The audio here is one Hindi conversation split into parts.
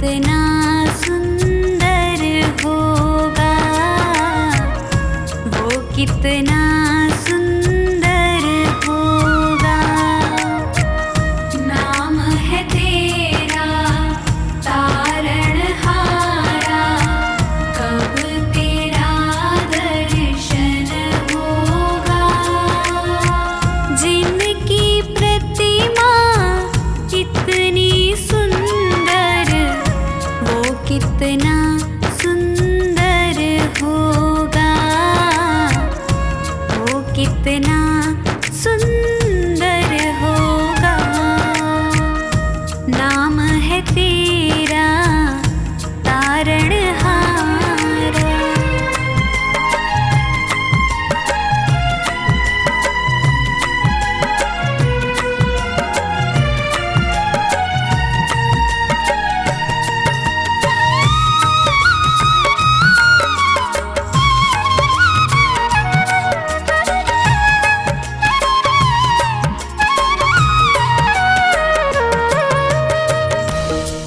कितना सुंदर होगा, वो कितना सुंदर होगा। नाम है तेरा तारणहारा, कब तेरा दर्शन होगा। जिनकी प्रतिमा कितनी सुंदर, वो कितना सुंदर होगा, वो कितना सुंदर होगा। नाम है तेरा तारणहारा।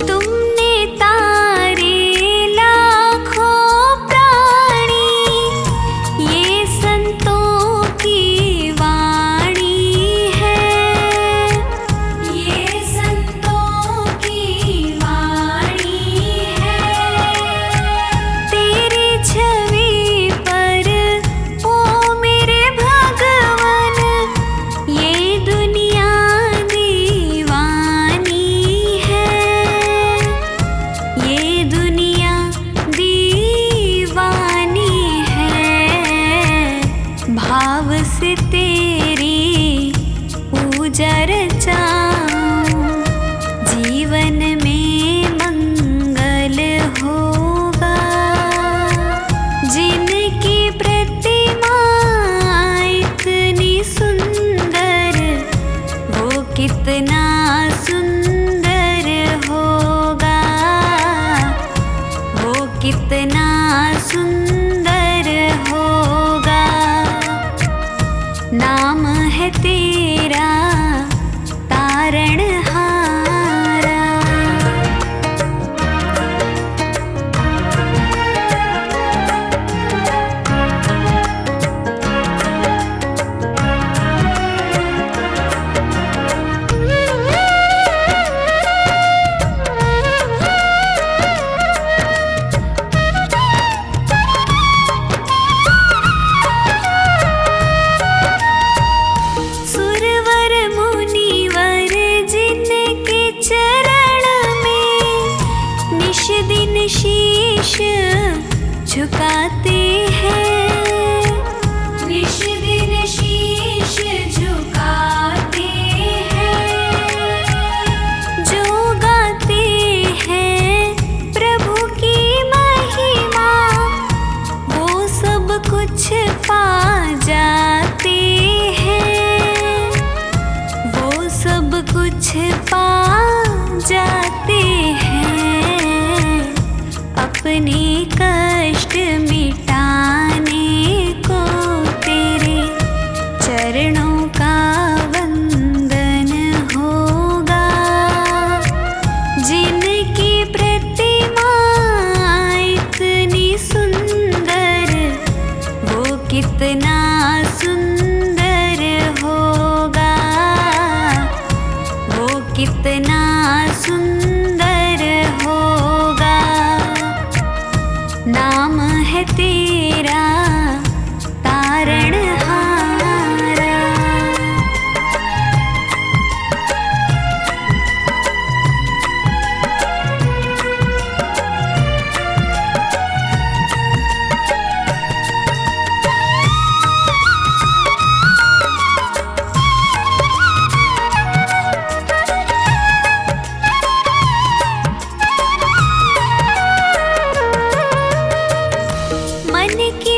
तुमने तारे लाखों प्राणी, ये संतों की वाणी है, ये संतों की वाणी है। तेरी छवि पर ओ मेरे भगवान, ये दुनिया दीवानी है, ये दुनिया दीवानी है। भाव से तेरी पूजा रचाऊं, जीवन में मंगल होगा। जिनकी प्रतिमा इतनी सुंदर, वो कितना सुंदर होगा, वो कितना सुंदर होगा। नाम है तेरा तारणहारा। सुरवर मुनिवर जिनके चरण में निश दिन शीश झुकाते हैं, निश दिन शीश झुकाते हैं। जो गाते हैं प्रभु की महिमा, वो सब कुछ पा जाते हैं, वो सब कुछ पा जाते हैं। अपने कष्ट मिटाने को तेरे चरणों का वंदन होगा। जिनकी प्रतिमा इतनी सुंदर, वो कितना सुंदर होगा, वो कितना सुंदर होगा। नाम है तेरा तारणहारा। मन की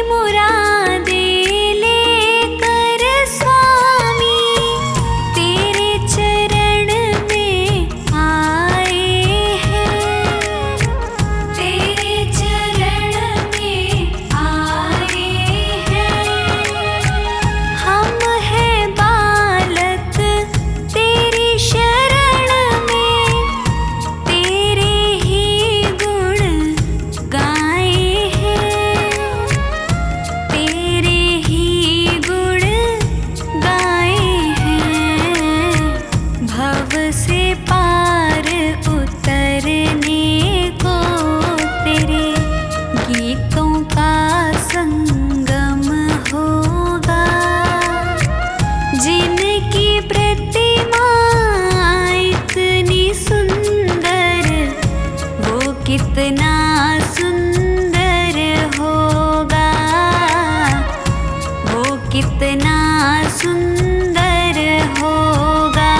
कितना सुंदर होगा, वो कितना सुंदर होगा।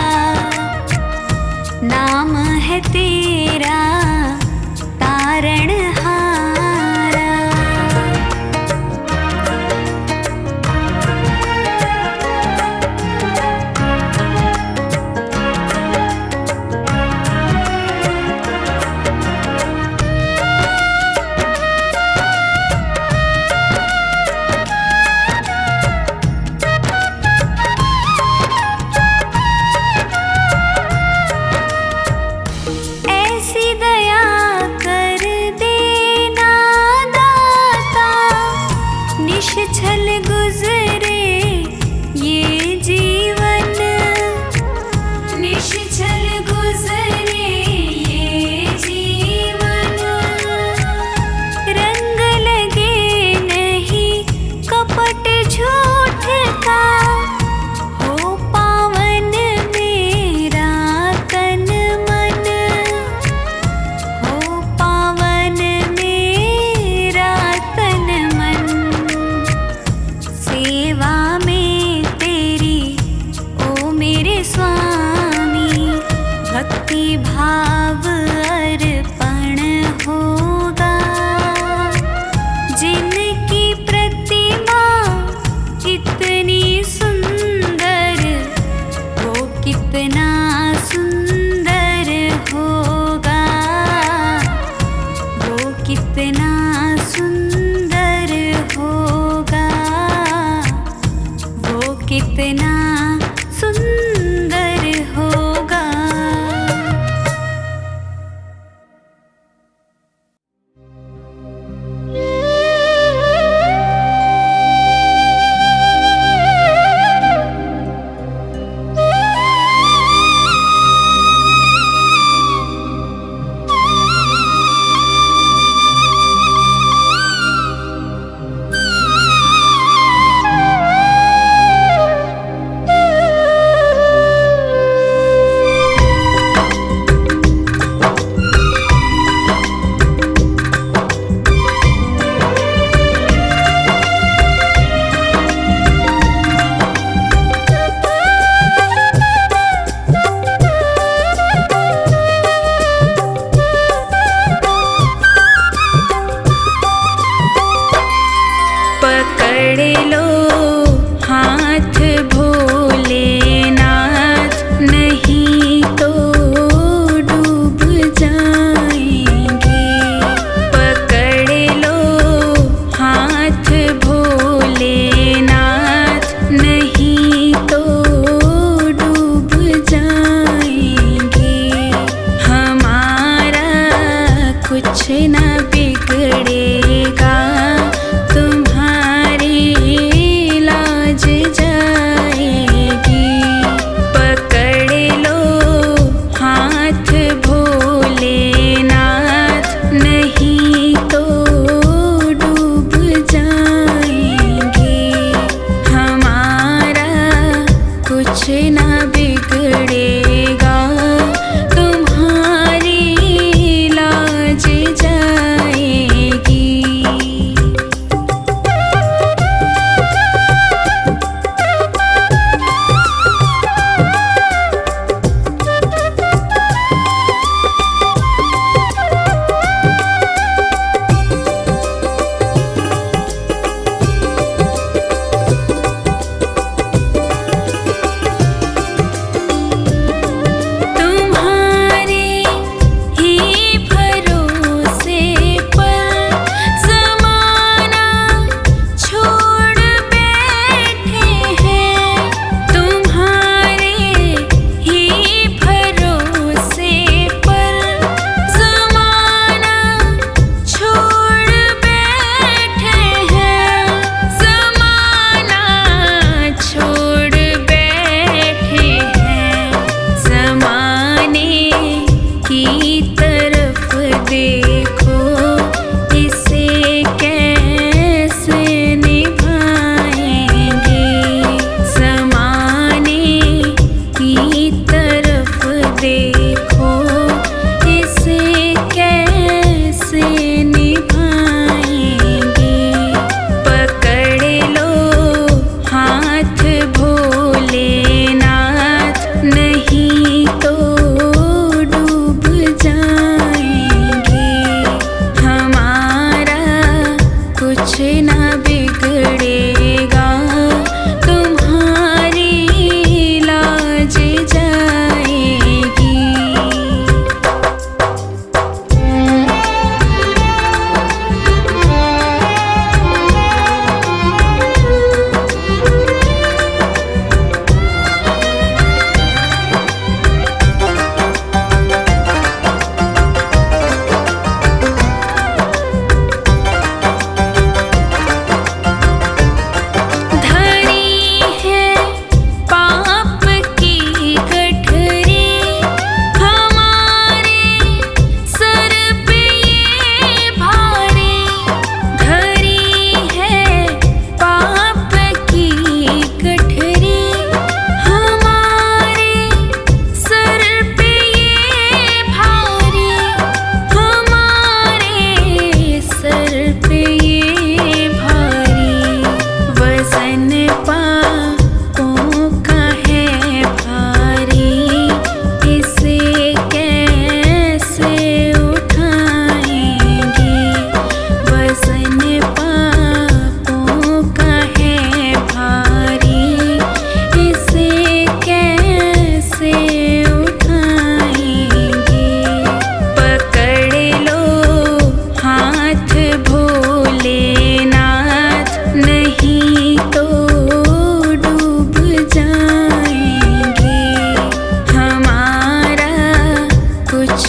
नाम है तेरा तारणहारा। ऐसी दया कर देना दाता, निश्छल गुजरे ये जीवन, निश्छल गुजरे ये जीवन। रंग लगे नहीं कपट झूठ का, हो पावन मेरा तन मन, हो पावन मेरा तन मन। सेवा में तेरी ओ मेरे स्वामी, भक्ति भाव अर्पण होगा। जिनकी प्रतिमा इतनी सुंदर, वो कितना सुंदर होगा, वो कितना सुंदर होगा, वो कितना सुंदर होगा। पकड़ लो हाथ भोलेनाथ, नहीं तो डूब जाएंगे। पकड़ लो हाथ भोलेनाथ, नहीं तो डूब जाएंगे। हमारा कुछ न बिगड़ेगा, तुम्हारी लाज जाएगी। पकड़ लो हाथ भोलेनाथ, नहीं तो डूब जाएंगे। हमारा कुछ न बिगड़ेगा, तुम्हारी लाज जाएगी।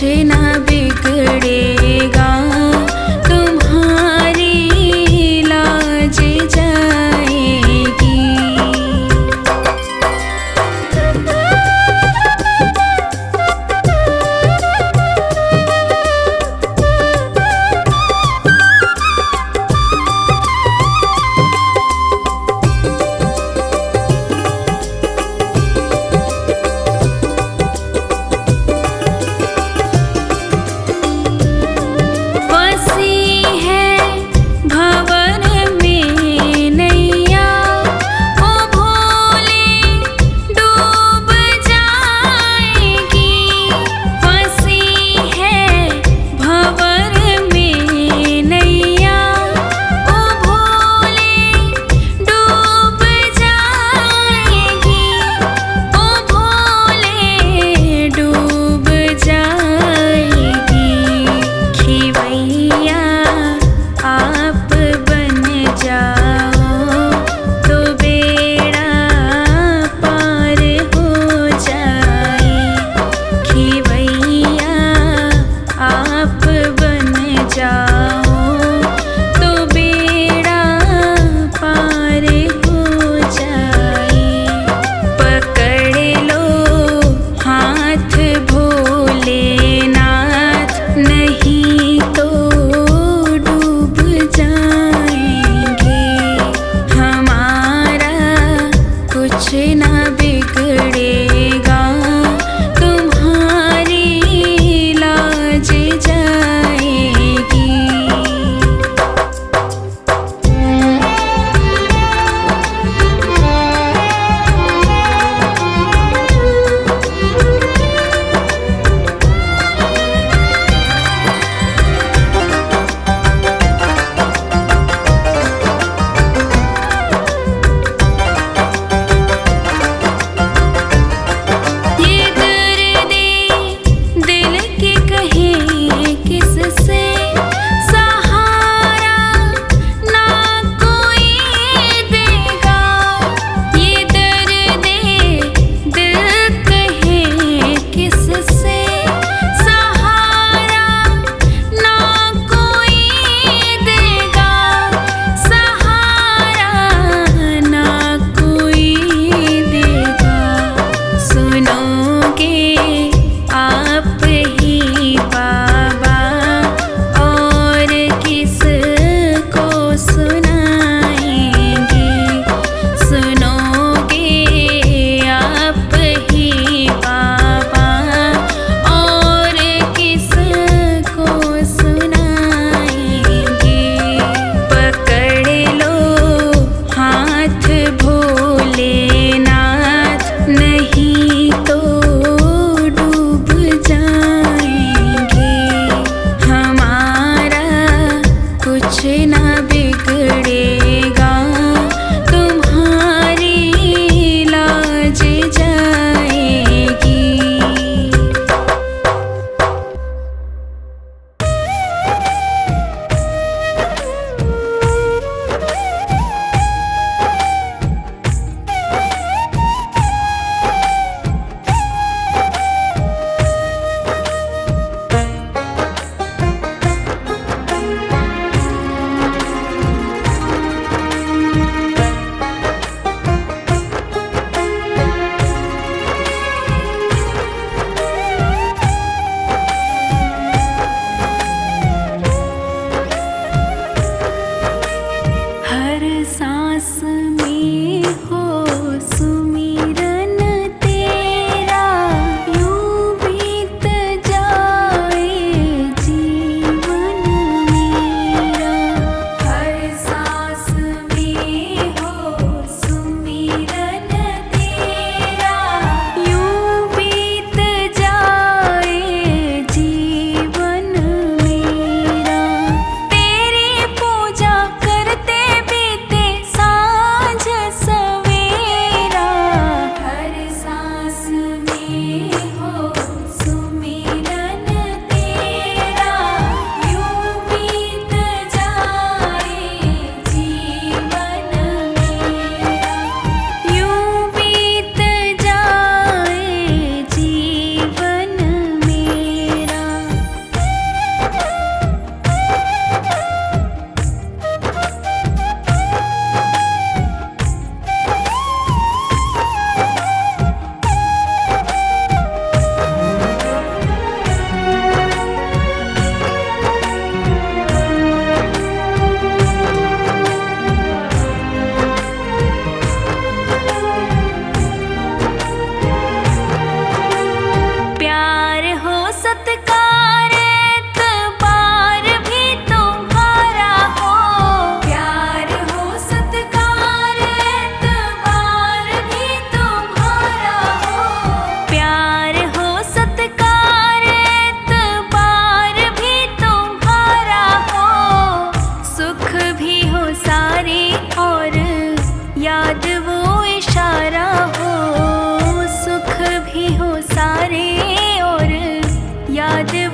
ना बिगड़ेगा, तुम्हारी लाज जाएगी।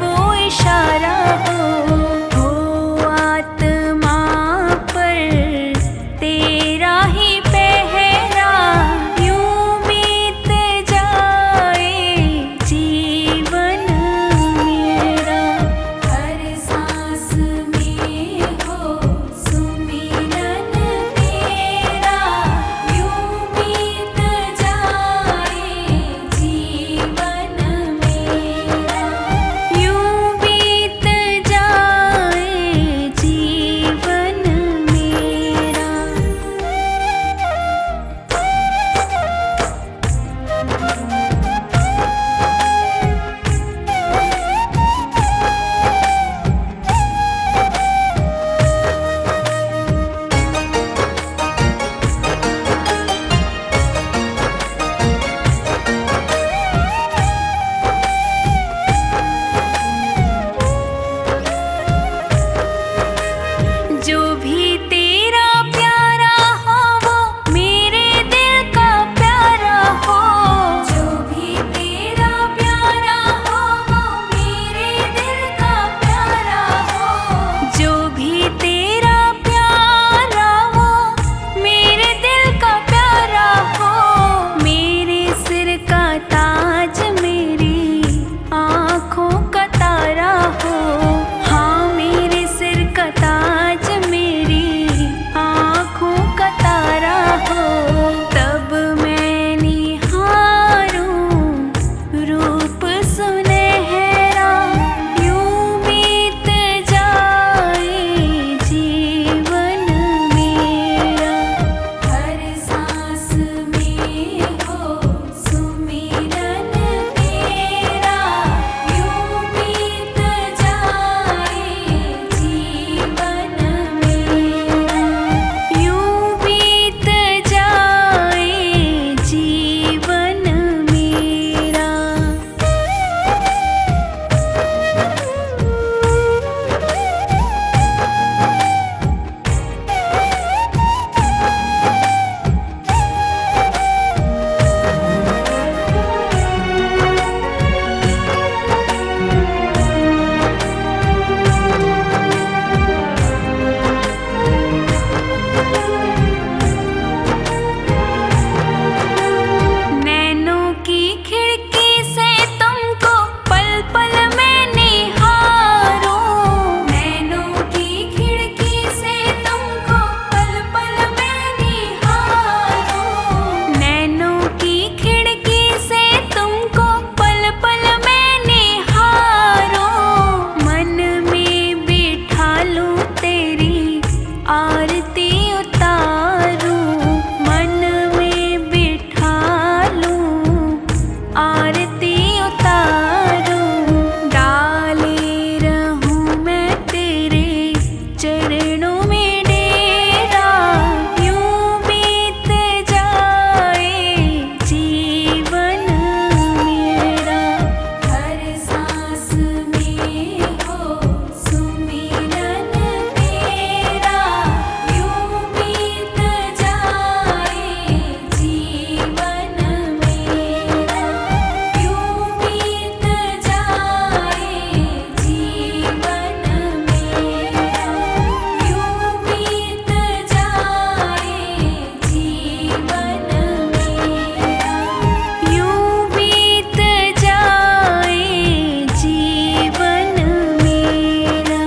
वो इशारा हो आत्मा पर तेरा ही पहरा, यूं बीत जाए जीवन मेरा। हर सांस में हो सुमिरन तेरा, यूं बीत जाए जीवन मेरा, यूं बीत जाए जीवन मेरा। जो भी तेरा प्यारा हो वो मेरे दिल का प्यारा हो, जो भी तेरा प्यारा हो वो मेरे दिल का प्यारा हो, जो भी तेरा प्यारा हो मेरे दिल का प्यारा हो। मेरे सिर का ताज मेरी आँखों का तारा हो, हाँ मेरे सिर का ताज मेरी आँखों का तारा हो। तब मैं निहारूं रूप सुनहरा, यूं बीत जाए जीवन मेरा। हर सांस में हो सुमिरन तेरा, यूं बीत जाए जीवन मेरा, यूं बीत जाए जीवन मेरा। नैनों की खिड़की से तुमको पल पल मैं निहारूं, नैनों की खिड़की से तुमको पल पल मैं निहारूं, नैनों की खिड़की से तुमको पल पल मैं निहारूं। मन में बिठा लूं तेरी आरती उतारूं, मन में बिठा लूं आरती उतारूं। डाले रहूं मैं तेरे चरणों में डेरा, यूं बीत जाए जीवन मेरा। हर सांस में हो सुमिरन तेरा, यूं बीत जाए जीवन मेरा, यूं बीत जाए जीवन मेरा, यूं बीत जाए जीवन मेरा, यूं बीत जाए जीवन मेरा।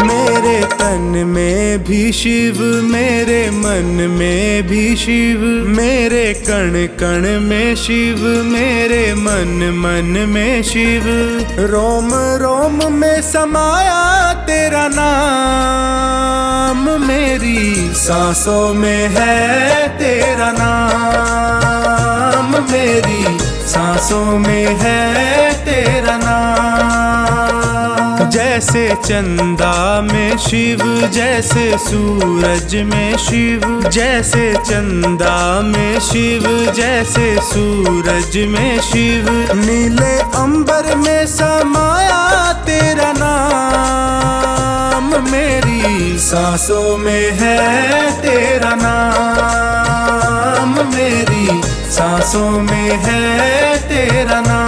मेरे तन में भी शिव, मेरे मन में भी शिव, मेरे कण कण में शिव, मेरे मन मन में शिव। रोम रोम में समाया तेरा नाम, मेरी सांसों में है तेरा नाम, मेरी सांसों में है तेरा नाम। जैसे जैसे चंदा में शिव, जैसे सूरज में शिव, जैसे चंदा में शिव, जैसे सूरज में शिव। नीले अंबर में समाया तेरा नाम, मेरी सांसों में है तेरा नाम, मेरी सांसों में है तेरा नाम।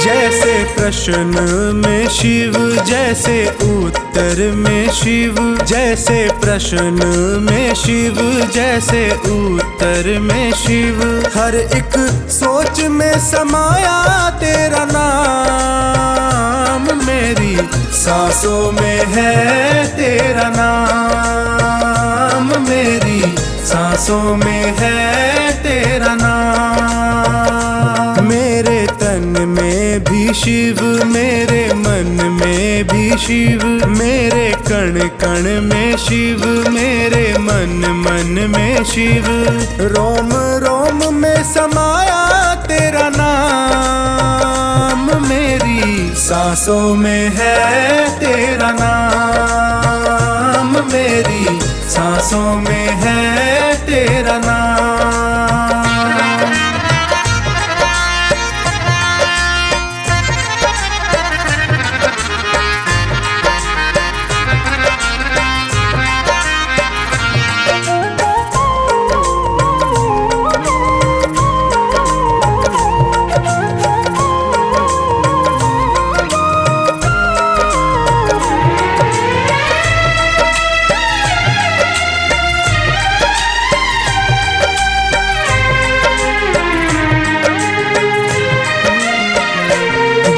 जैसे प्रश्न में शिव, जैसे उत्तर में शिव, जैसे प्रश्न में शिव, जैसे उत्तर में शिव। हर एक सोच में समाया तेरा नाम, मेरी सांसों में है तेरा नाम, मेरी सांसों में है तेरा नाम। मेरे तन में भी शिव, मेरे मन में भी शिव, मेरे कण कण में शिव, मेरे मन मन में शिव। रोम रोम में समाया तेरा नाम, मेरी सांसों में है तेरा नाम, मेरी सांसों में है तेरा नाम।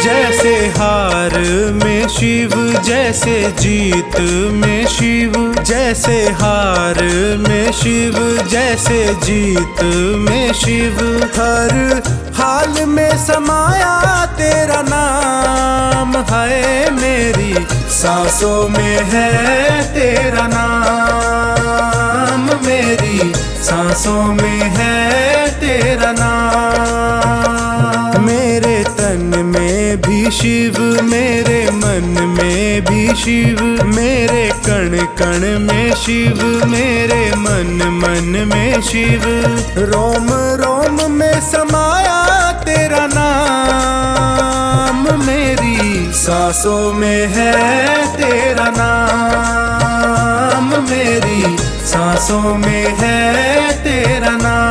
जैसे हार में शिव, जैसे जीत में शिव, जैसे हार में शिव, जैसे जीत में शिव। हर हाल में समाया तेरा नाम है, मेरी सांसों में है तेरा नाम, मेरी सांसों में है तेरा नाम। मेरे तन में भी शिव, मेरे मन में भी शिव, मेरे कण कण में शिव, मेरे मन मन में शिव। रोम रोम में समाया तेरा नाम, मेरी सांसों में है तेरा नाम, मेरी सांसों में है तेरा नाम।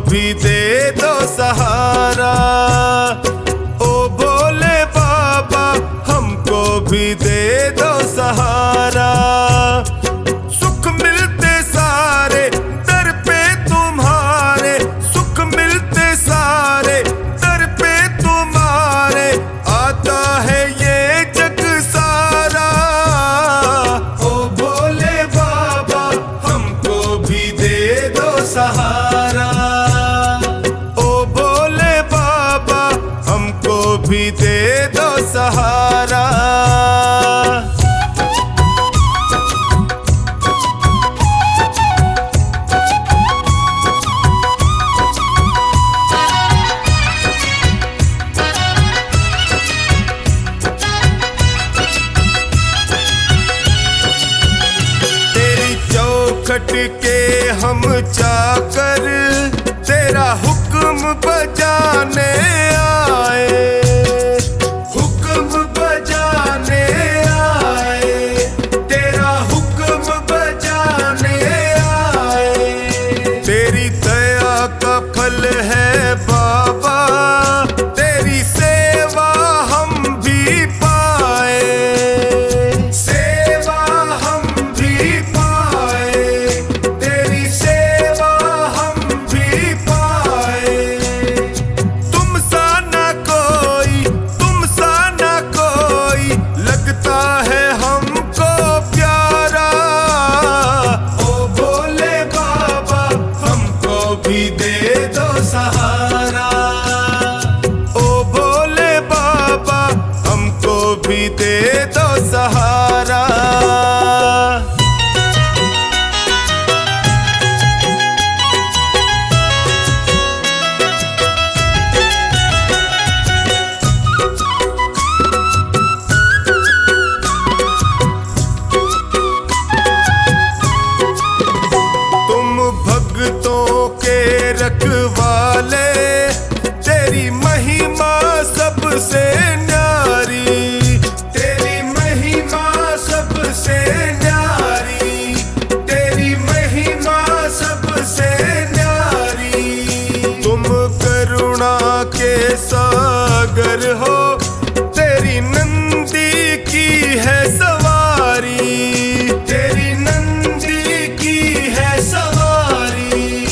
भी दे दो सहारा, ओ भोले बाबा हमको भी दे दो सहारा। सुख मिलते सारे दर पे तुम्हारे, सुख मिलते सारे दर पे तुम्हारे, आता है ये जग सारा। ओ भोले बाबा हमको भी दे दो सहारा, भी दे दो सहारा। तेरी चौखट के हम चाकर, तेरा हुक्म बजाने आए, हुक्म बजाने आए। रखवाले, तेरी महिमा सबसे न्यारी, तेरी महिमा सबसे न्यारी, तेरी महिमा सबसे न्यारी। तुम करुणा के सागर हो, तेरी नंदी की है सवारी, तेरी नंदी की है सवारी,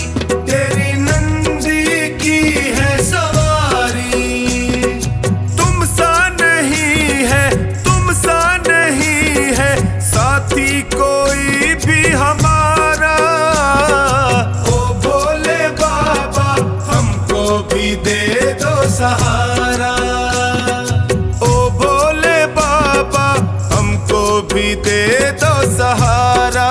तेरी नंदी की है सवारी। तुम सा नहीं है, तुम सा नहीं है साथी कोई भी हमारा। ओ भोले बाबा हमको भी दे दो सहारा, ओ भोले बाबा हमको भी दे दो सहारा।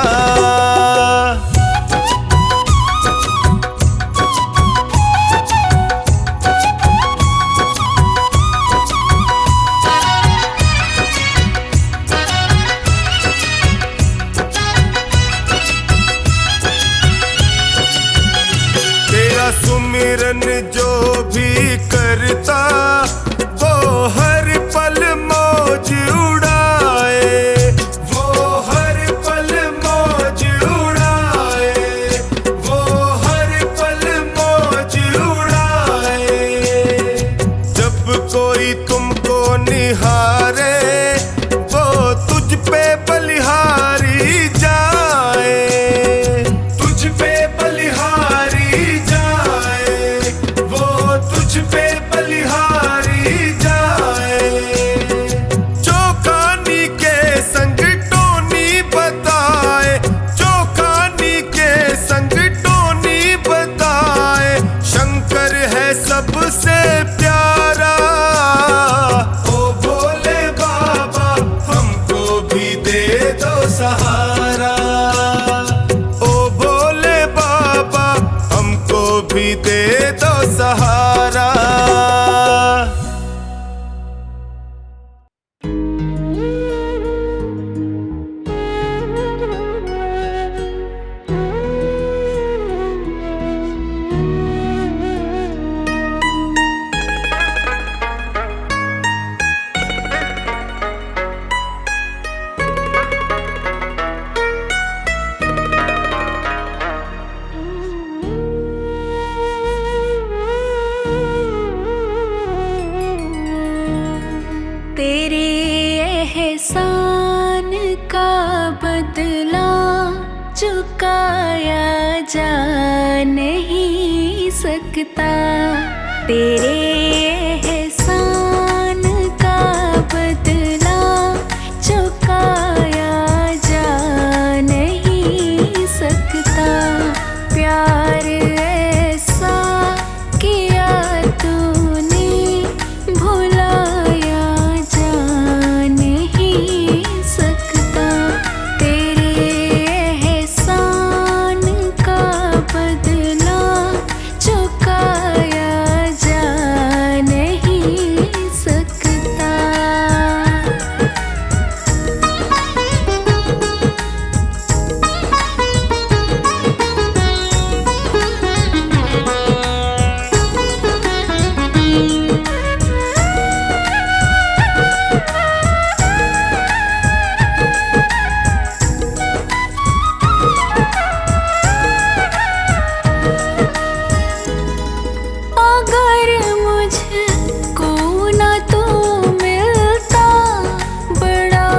तेरा सुमिरन जो भी करता, वो हर पल मौज उड़ाए, वो हर पल मौज उड़ाए, वो हर पल मौज उड़ाए। जब कोई तुमको निहारे, वो तुझ पे बलिहारी जाए, तुझ पे बलिहारी जाए, वो तुझ पे बलिहारी जाए। चौकानी के संग टोनी बताए, चौकानी के संग टोनी बताए, शंकर है सबसे प्यारा। ओ भोले बाबा हमको भी दे दो सहारा, ओ भोले बाबा हमको भी दे दो सहारा। तेरे एहसान का बदला चुकाया जा नहीं सकता, तेरे एहसान का बदला चुकाया जा नहीं सकता। प्यार ऐसा किया तूने भुलाया जा नहीं सकता, तेरे एहसान का बदला चुकाया जा नहीं सकता। अगर मुझको न तू मिलता, बड़ा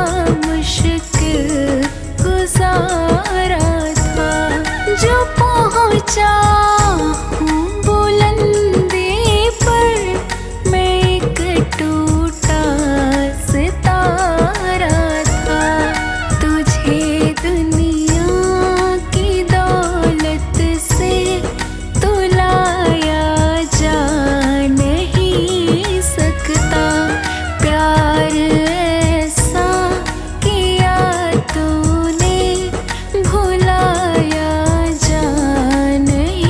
मुश्किल गुजारा था। जो पहुँचा हूँ बुलंदी पर, मैं एक टूटा सितारा था। तुझे दुनिया की दौलत से तुलाया जा नहीं सकता। प्यार ऐसा किया तूने भुलाया जा नहीं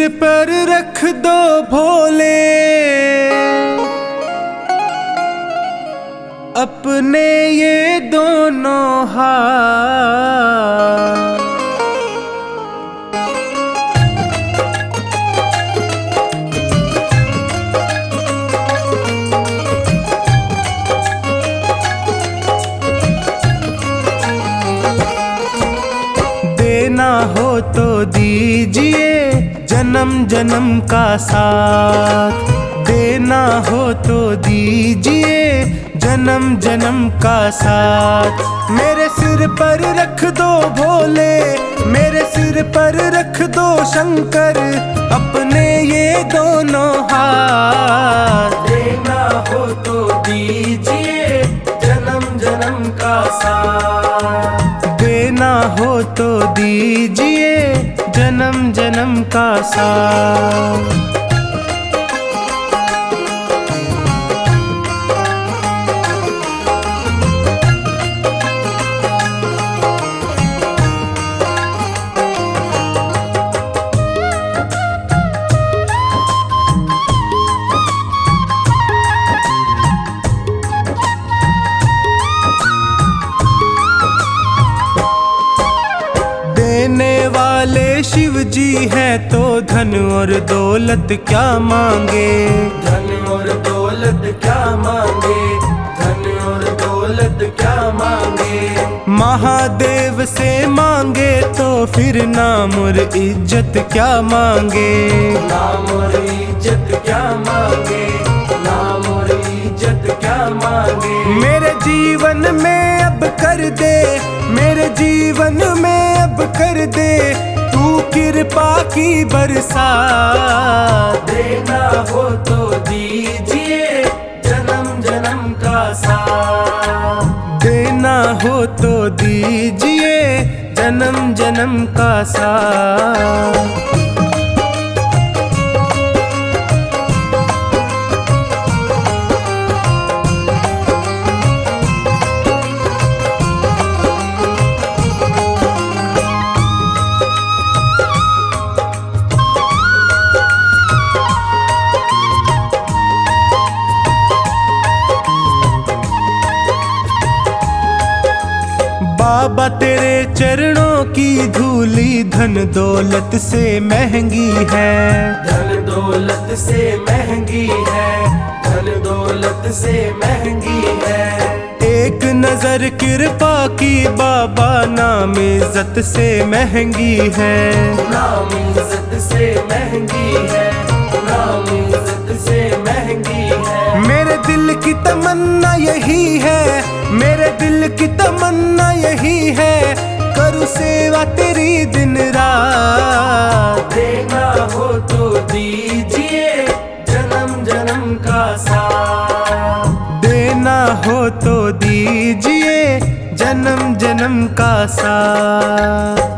सिर पर रख दो भोले अपने ये दोनों हाथ। देना हो तो दीजिए जन्म जन्म का साथ, देना हो तो दीजिए जन्म जन्म का साथ। मेरे सिर पर रख दो भोले, मेरे सिर पर रख दो शंकर अपने ये दोनों हाथ। देना हो तो दीजिए जन्म जन्म का साथ, देना हो तो दीजिए जन्म जन्म का साथ। देने वाले शिव जी हैं तो धन और दौलत क्या मांगे, धन और दौलत क्या मांगे, धन और दौलत क्या मांगे। महादेव से मांगे तो फिर नाम और इज्जत क्या मांगे, नाम और इज्जत क्या मांगे, नाम और इज्जत क्या मांगे। मेरे जीवन में अब कर दे, मेरे जीवन में अब कर दे तू कृपा की बरसात। देना हो तो दीजिए जन्म जन्म का साथ, देना हो तो दीजिए जन्म जन्म का साथ। बाबा तेरे चरणों की धूली धन दौलत से महंगी है, धन दौलत से महंगी है, धन दौलत से महंगी है। एक नजर कृपा की बाबा नाम इज्जत से महंगी है, नाम इज्जत से महंगी है, नाम इज्जत से महंगी है। मेरे दिल की तमन्ना यही है, मेरे दिल की तमन्ना यही है करूँ सेवा तेरी दिन रात। देना हो तो दीजिए जन्म जन्म का साथ, देना हो तो दीजिए जन्म जन्म का साथ।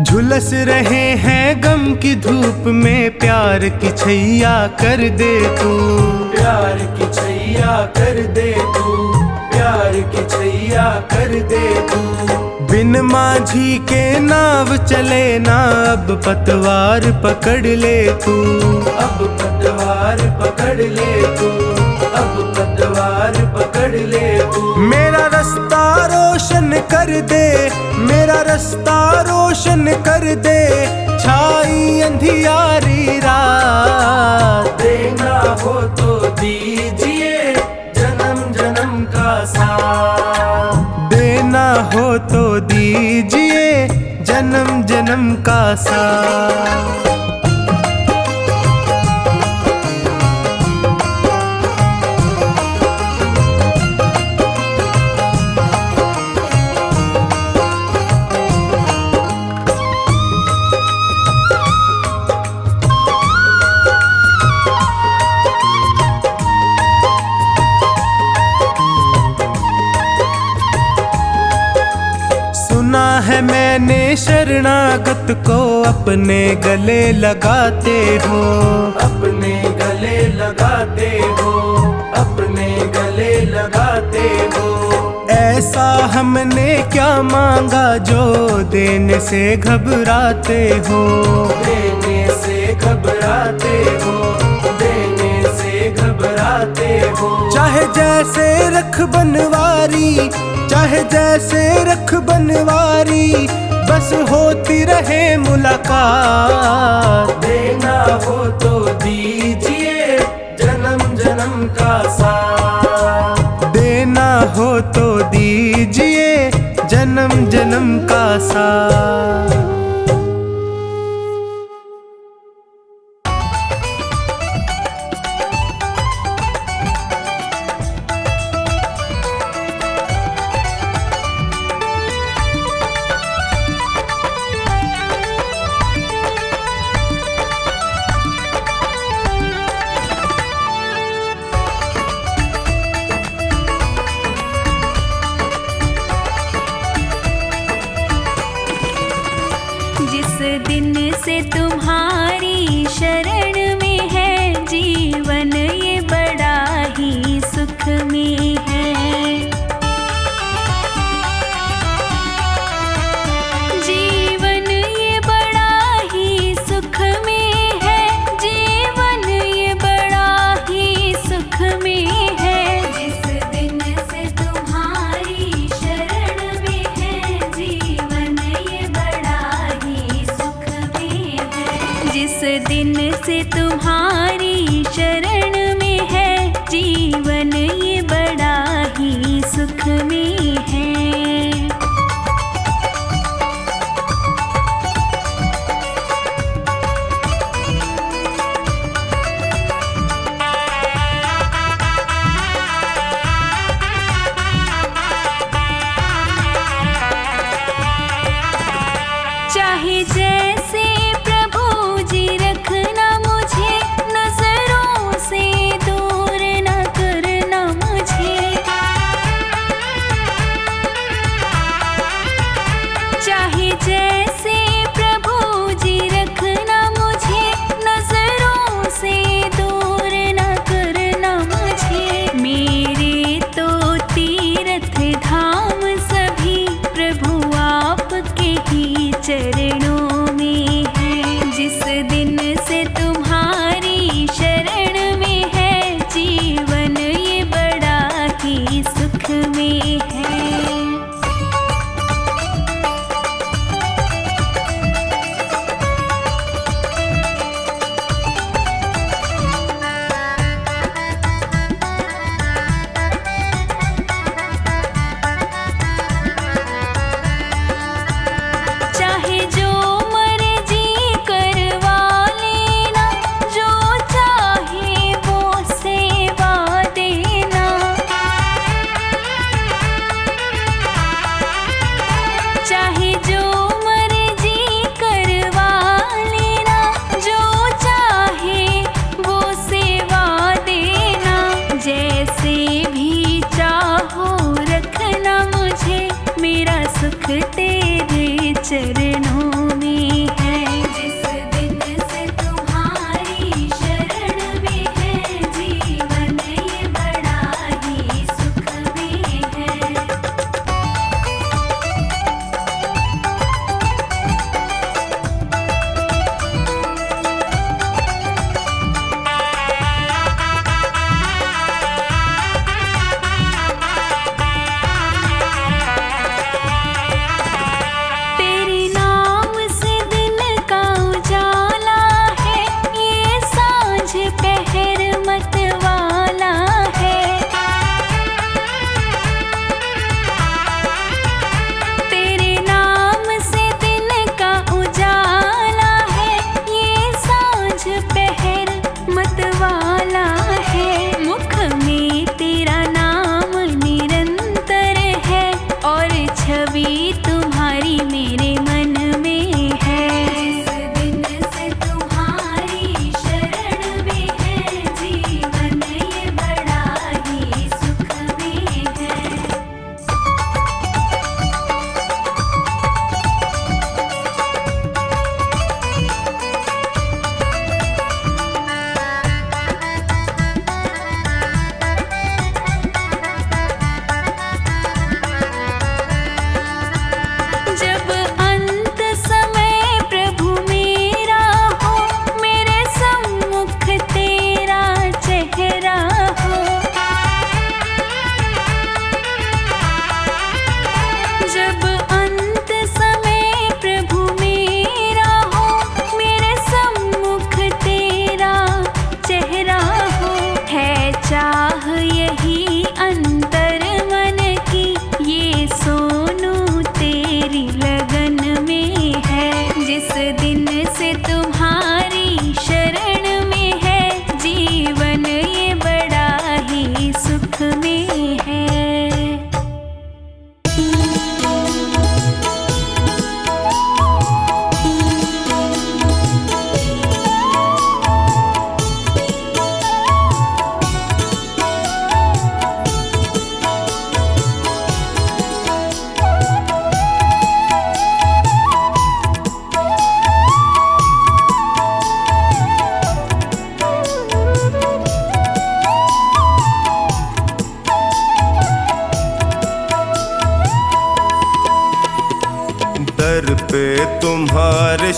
झुलस रहे हैं गम की धूप में प्यार की छैया कर दे तू, प्यार की छैया कर दे तू, प्यार की छैया कर दे तू। बिन माझी के नाव चले ना अब पतवार पकड़ ले तू, अब पतवार पकड़ ले तू, अब पतवार पकड़ ले तू। मेरा रास्ता रोशन कर दे, मेरा रास्ता रोशन कर दे छाई अंधियारी रात। देना हो तो दीजिए जन्म जन्म का साथ, देना हो तो दीजिए जन्म जन्म का साथ। मैंने शरणागत को अपने गले लगाते हो, अपने गले लगाते हो, अपने गले लगाते हो। ऐसा हमने क्या मांगा जो देने से घबराते हो, देने से घबराते हो, देने से घबराते हो। चाहे जैसे रख बनवारी, चाहे जैसे रख बनवारी, बस होती रहे मुलाकात। देना हो तो दीजिए जन्म जन्म का साथ, देना हो तो दीजिए जन्म जन्म का साथ। जिस दिन से तुम्हारी शरण में है जीवन, ये बड़ा ही सुख में है। जीवन ये बड़ा ही सुख में है, जीवन ये बड़ा ही सुख में है। जिस दिन से तुम्हारी शरण में है जीवन, ये बड़ा ही सुख में है। जिस दिन से तुम्हारी शरण में है जीवन, ये बड़ा ही सुख में है। चाहे जैसे प्रभु जी रखना मुझे, नजरों से दूर न करना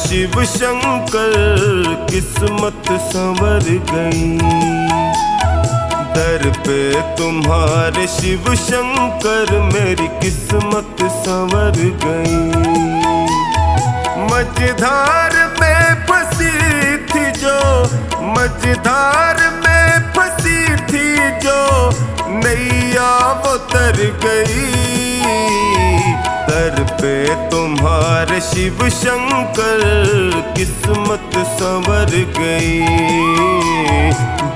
शिव शंकर किस्मत संवर गई। दर पे तुम्हारे शिव शंकर मेरी किस्मत संवर गई। मझधार में फंसी थी जो, मझधार में फंसी थी जो नैया वो तर गई। दर पे तुम्हारे शिव शंकर किस्मत संवर गई।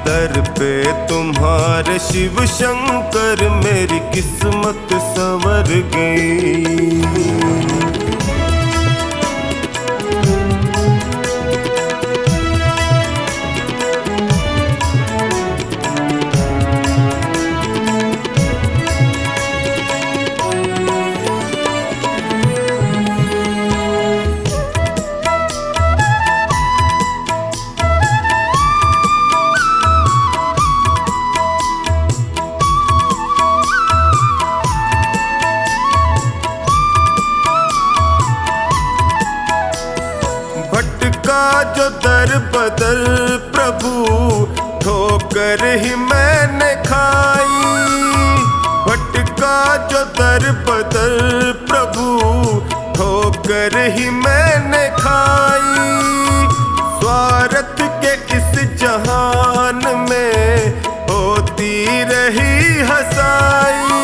दर पे तुम्हारे शिव शंकर मेरी किस्मत संवर गई। जो दर बदर प्रभु ठोकर ही मैंने खाई। भटका जो दर बदर प्रभु ठोकर ही मैंने खाई। स्वार्थ के इस जहान में होती रही हंसाई।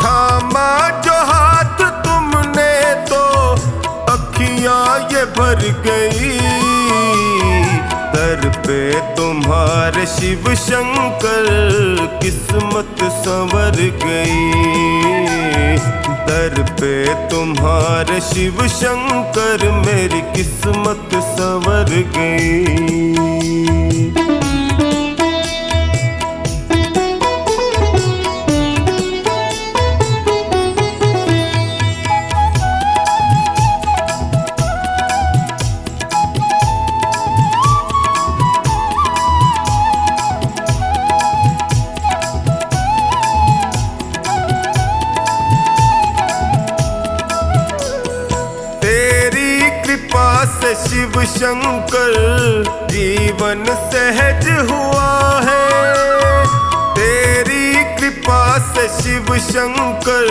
थामा जो हाथ तुमने तो अखियां ये भर गई। दर पे तुम्हारे शिव शंकर किस्मत संवर गई। दर पे तुम्हारे शिव शंकर मेरी किस्मत संवर गई। से शिव शंकर जीवन सहज हुआ है। तेरी कृपा से शिव शंकर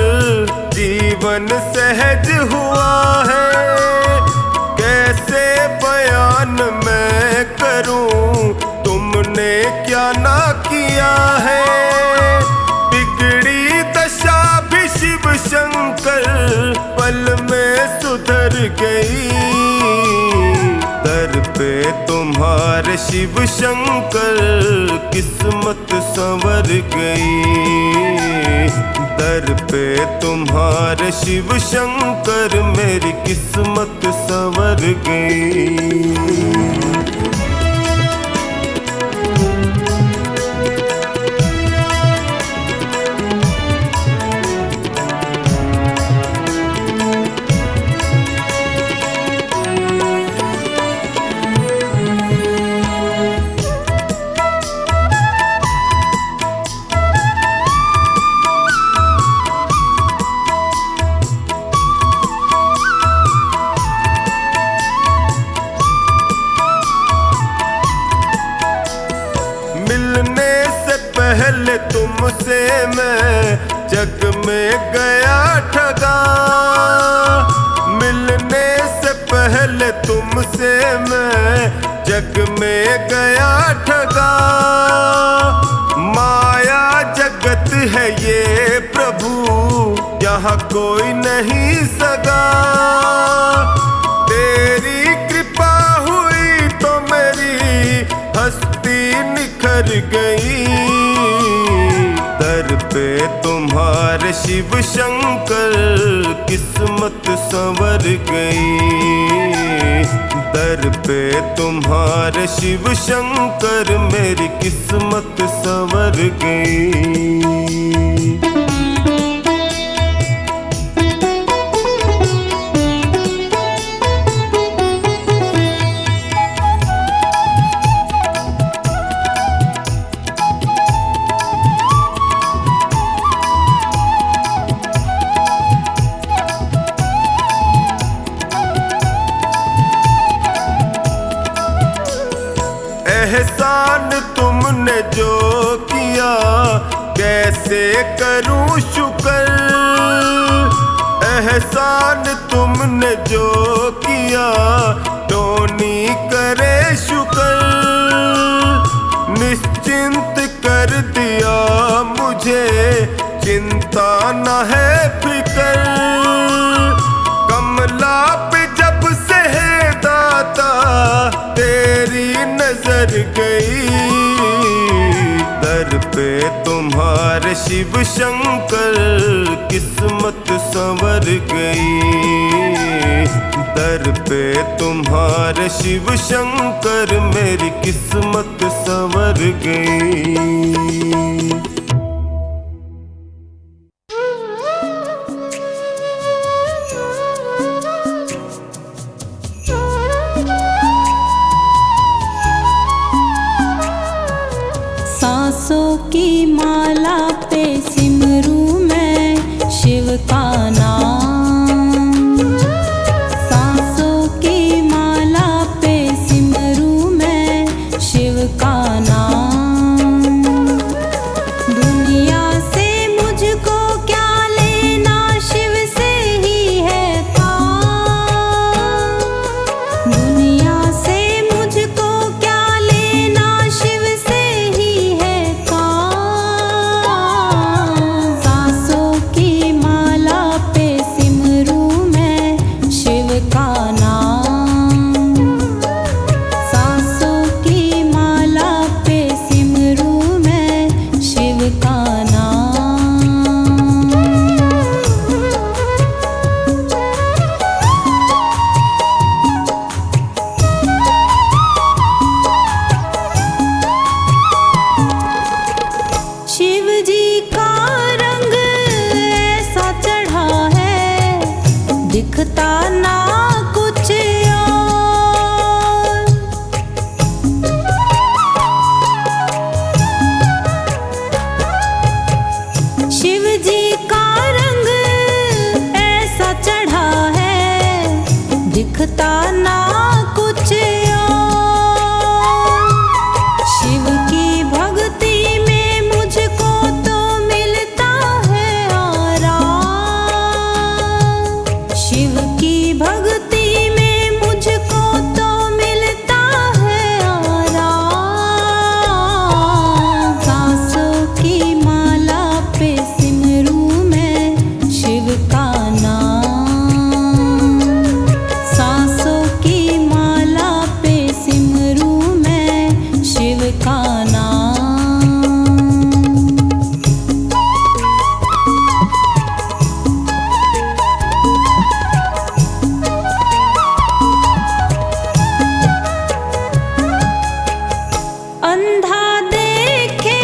जीवन सहज हुआ है। कैसे बयान मैं करूं तुमने क्या ना किया है। बिगड़ी दशा भी शिव शंकर पल में सुधर गई। दर पे तुम्हारे शिव शंकर किस्मत संवर गई। दर पे तुम्हारे शिव शंकर मेरी किस्मत संवर गई। मिलने से पहले तुमसे मैं जग में गया ठगा। मिलने से पहले तुमसे मैं जग में गया ठगा। माया जगत है ये प्रभु यहाँ कोई नहीं सगा। तेरी कृपा हुई तो मेरी हस्ती निखर गई। दर पे तुम्हारे शिव शंकर किस्मत संवर गई। दर पे तुम्हारे शिव शंकर मेरी किस्मत संवर गई। एहसान तुमने जो किया कैसे करूं शुक्र, एहसान तुमने जो किया टोनी करे शुक्र। निश्चिंत कर दिया मुझे, चिंता न है फिकर। कमला पे जब से है दाता तेरी नजर गई, दर पे तुम्हारे शिव शंकर किस्मत संवर गई। दर पे तुम्हारे शिव शंकर मेरी किस्मत संवर गई। सांसों की माला पे सिमरूं मैं शिव का नाम, सांसों की माला पे सिमरूं मैं शिव का नाम। दुनिया से मुझको क्या लेना, शिव से ही है काम। दुनिया से मुझको क्या लेना, शिव से ही है काम। सांसों की माला पे सिमरूं मैं शिव का नाम, सांसों की माला पे सिमरूं मैं शिव का नाम। शिव जी का रंग ऐसा चढ़ा है, दिखता ना कुछ और। शिव जी का रंग ऐसा चढ़ा है, दिखता ना कुछ और। शिव की भक्ति में मुझको तो मिलता है आराम, शिव की भक्ति में मुझको तो मिलता है आराम। सांसों की माला पे सिमरूं मैं शिव का नाम, सांसों की माला पे सिमरूं मैं शिव का नाम। अंधा देखे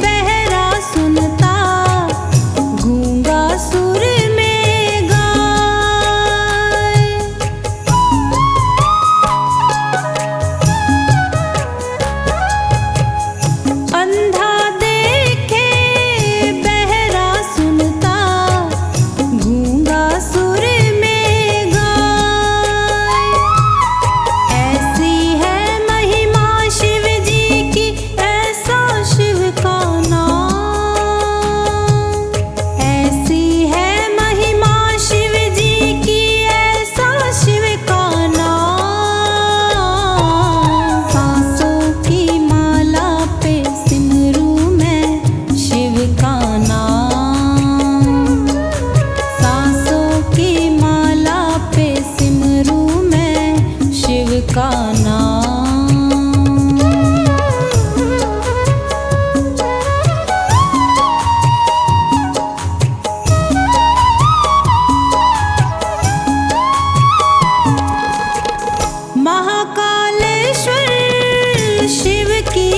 बहरा सुनता, गूंगा सुर में गाए। अंधा देखे बहरा सुनता, गूंगा सुर में गाए। ऐसी है महिमा शिव जी की, ऐसा शिव का नाम। ऐसी है महिमा शिव जी की, ऐसा शिव का नाम। सांसों की माला पे सिमरूं मैं शिव का नाम, सांसों की माला पे सिमरूं मैं शिव का नाम। महाकालेश्वर शिव की